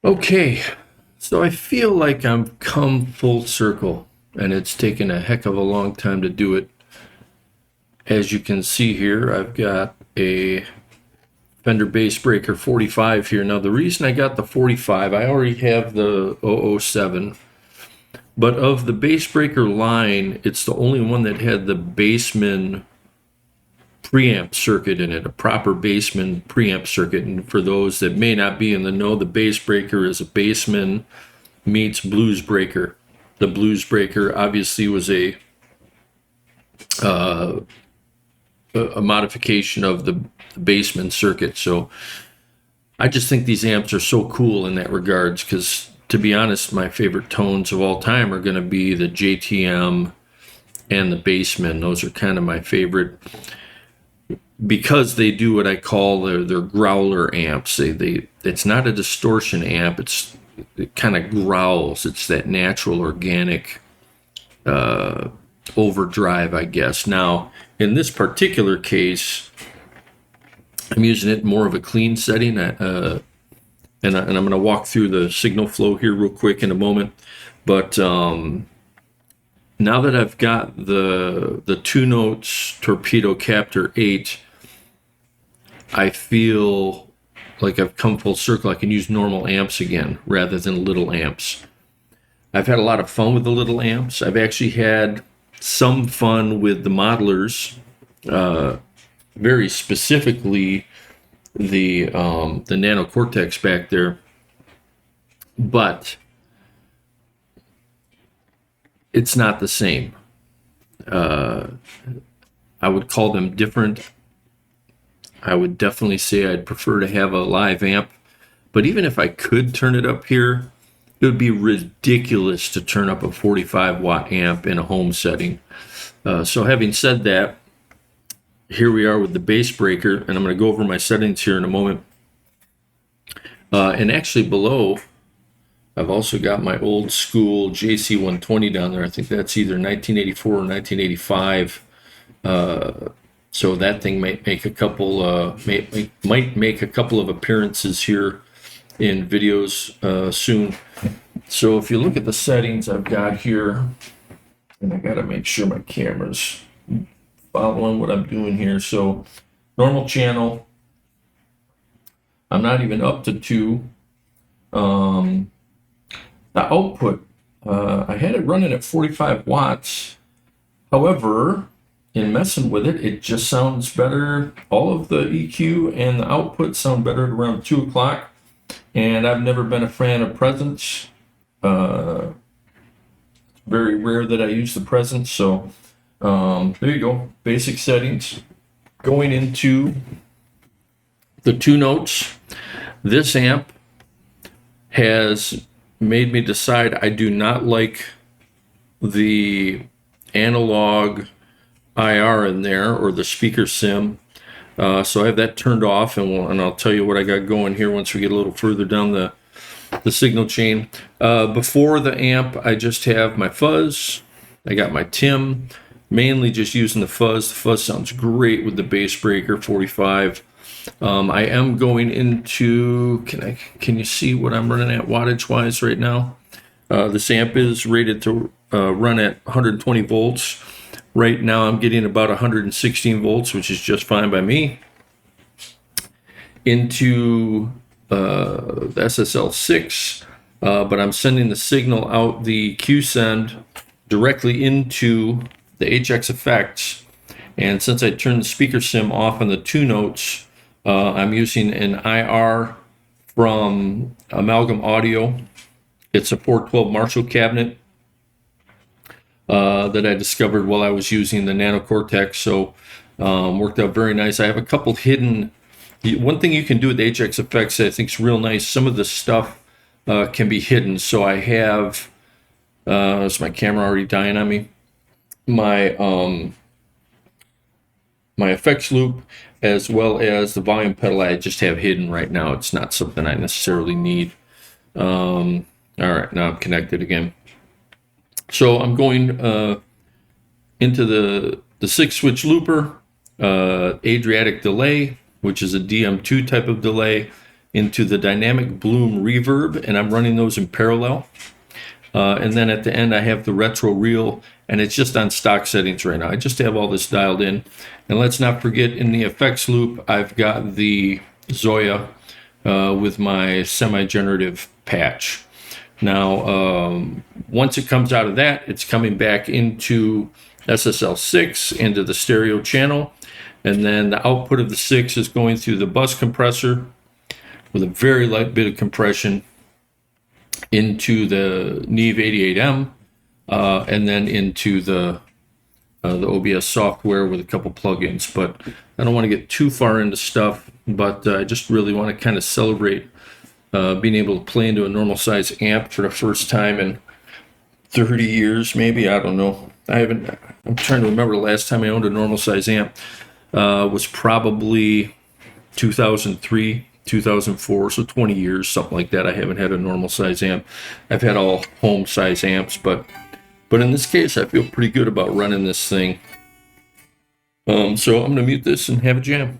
Okay, so I feel like I'm come full circle, and it's taken a heck of a long time to do it. As you can see here, I've got a Fender Bassbreaker 45 here. Now, the reason I got the 45, I already have the 007, but of the Bassbreaker line, it's the only one that had the Bassman preamp circuit in it, a proper Bassman preamp circuit. And for those that may not be in the know, the Bassbreaker is a Bassman meets Bluesbreaker. The Bluesbreaker obviously was uh, a modification of the Bassman circuit. So I just think these amps are so cool in that regards because, to be honest, my favorite tones of all time are going to be the JTM and the Bassman. Those are kind of my favorite because they do what I call their growler amps. It's not a distortion amp. It kind of growls. It's that natural organic overdrive, I guess. Now, in this particular case, I'm using it more of a clean setting, and I'm going to walk through the signal flow here real quick in a moment. But now that I've got the Two Notes Torpedo Captor 8, I feel like I've come full circle. I can use normal amps again rather than little amps. I've had a lot of fun with the little amps. I've actually had some fun with the modelers, very specifically the Nano Cortex back there, but it's not the same. I would call them different. I would definitely say I'd prefer to have a live amp, but even if I could turn it up here, it would be ridiculous to turn up a 45 watt amp in a home setting. So having said that, here we are with the Bassbreaker, and I'm going to go over my settings here in a moment. And actually below, I've also got my old school JC120 down there. I think that's either 1984 or 1985. So that thing might make a couple might make a couple of appearances here in videos soon. So if you look at the settings I've got here, and I got to make sure my camera's following what I'm doing here. So normal channel, I'm not even up to 2. The output, I had it running at 45 watts. However, in messing with it, it just sounds better. All of the EQ and the output sound better at around 2 o'clock. And I've never been a fan of presence. It's very rare that I use the presence. So there you go. Basic settings. Going into the Two Notes. This amp has made me decide I do not like the analog IR in there or the speaker sim. So I have that turned off, and I'll tell you what I got going here once we get a little further down the signal chain. Before the amp, I just have my fuzz. I got my Tim, mainly just using the fuzz. The fuzz sounds great with the Bassbreaker 45. I am going into, can you see what I'm running at wattage wise right now? This amp is rated to run at 120 volts. Right now I'm getting about 116 volts, which is just fine by me. Into the SSL6, but I'm sending the signal out the Q send directly into the HX effects. And since I turned the speaker sim off on the Two Notes, I'm using an IR from Amalgam Audio. It's a 412 Marshall cabinet that I discovered while I was using the Nano Cortex. So worked out very nice. I have a couple hidden. One thing you can do with HX effects that I think is real nice, some of the stuff can be hidden. So I have, is my camera already dying on me? My effects loop, as well as the volume pedal, I just have hidden right now. It's not something I necessarily need. All right, now I'm connected again. So I'm going into the 6-switch looper, Adriatic delay, which is a DM2 type of delay, into the dynamic bloom reverb, and I'm running those in parallel. And then at the end, I have the retro reel, and it's just on stock settings right now. I just have all this dialed in. And let's not forget, in the effects loop, I've got the Zoya with my semi-generative patch. Now, once it comes out of that, it's coming back into SSL6, into the stereo channel, and then the output of the 6 is going through the bus compressor with a very light bit of compression into the Neve 88M, and then into the OBS software with a couple plugins. But I don't want to get too far into stuff, but I just really want to kind of celebrate being able to play into a normal size amp for the first time in 30 years, maybe. I don't know. I'm trying to remember the last time I owned a normal size amp. Was probably 2003, 2004, so 20 years, something like that. I haven't had a normal size amp. I've had all home size amps, but in this case, I feel pretty good about running this thing. So I'm gonna mute this and have a jam.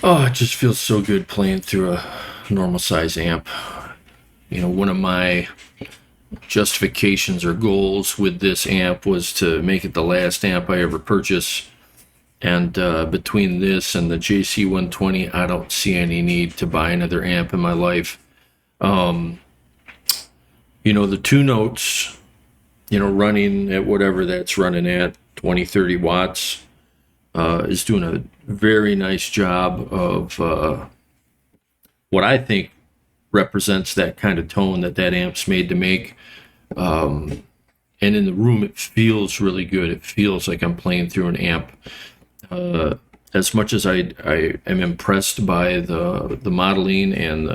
Oh, it just feels so good playing through a normal size amp. You know, one of my justifications or goals with this amp was to make it the last amp I ever purchase. And between this and the JC120, I don't see any need to buy another amp in my life. You know, the two notes, you know, running at whatever that's running at, 20, 30 watts, is doing a very nice job of what I think represents that kind of tone that amp's made to make. And in the room, it feels really good. It feels like I'm playing through an amp. As much as I am impressed by the modeling and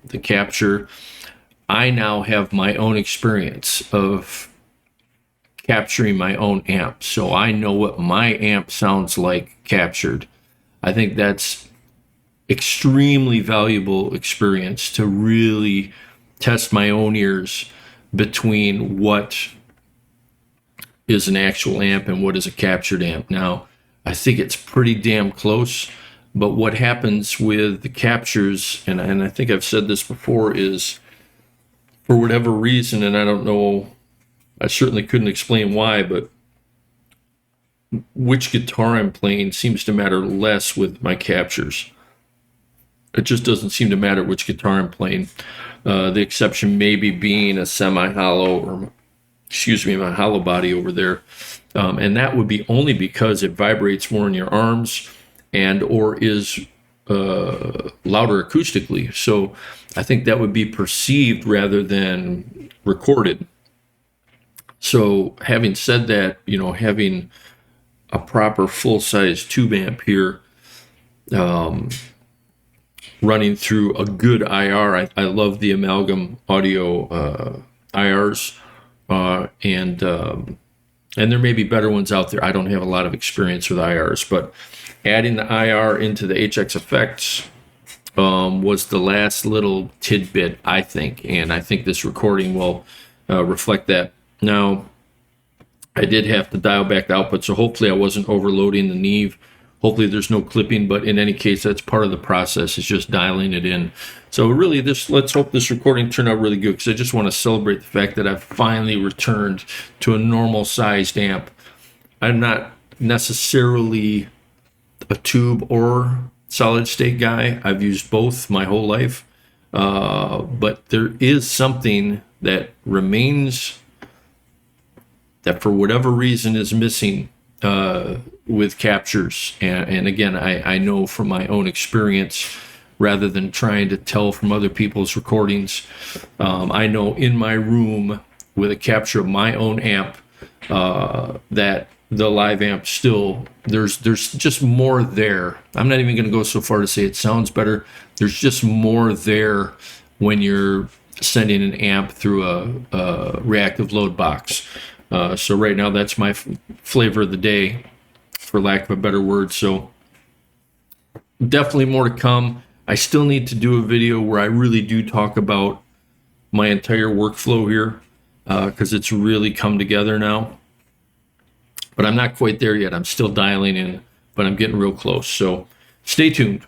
the capture, I now have my own experience of capturing my own amp. So I know what my amp sounds like captured. I think that's extremely valuable experience to really test my own ears between what is an actual amp and what is a captured amp. Now, I think it's pretty damn close, but what happens with the captures, and I think I've said this before, is for whatever reason, and I don't know, I certainly couldn't explain why, but which guitar I'm playing seems to matter less with my captures. It just doesn't seem to matter which guitar I'm playing. The exception maybe being a semi-hollow, or excuse me, my hollow body over there. And that would be only because it vibrates more in your arms and or is louder acoustically. So I think that would be perceived rather than recorded. So having said that, you know, having a proper full-size tube amp here, running through a good IR. I love the Amalgam Audio IRs, and there may be better ones out there. I don't have a lot of experience with IRs, but adding the IR into the HX Effects was the last little tidbit, I think, and I think this recording will reflect that. Now, I did have to dial back the output, so hopefully I wasn't overloading the Neve. Hopefully there's no clipping, but in any case, that's part of the process. It's just dialing it in. So really, let's hope this recording turned out really good, because I just want to celebrate the fact that I've finally returned to a normal-sized amp. I'm not necessarily a tube or solid-state guy. I've used both my whole life, but there is something that remains that for whatever reason is missing with captures. And again, I know from my own experience, rather than trying to tell from other people's recordings, I know in my room with a capture of my own amp that the live amp still, there's just more there. I'm not even going to go so far to say it sounds better. There's just more there when you're sending an amp through a reactive load box. So right now, that's my flavor of the day, for lack of a better word. So definitely more to come. I still need to do a video where I really do talk about my entire workflow here, because it's really come together now. But I'm not quite there yet. I'm still dialing in, but I'm getting real close. So stay tuned.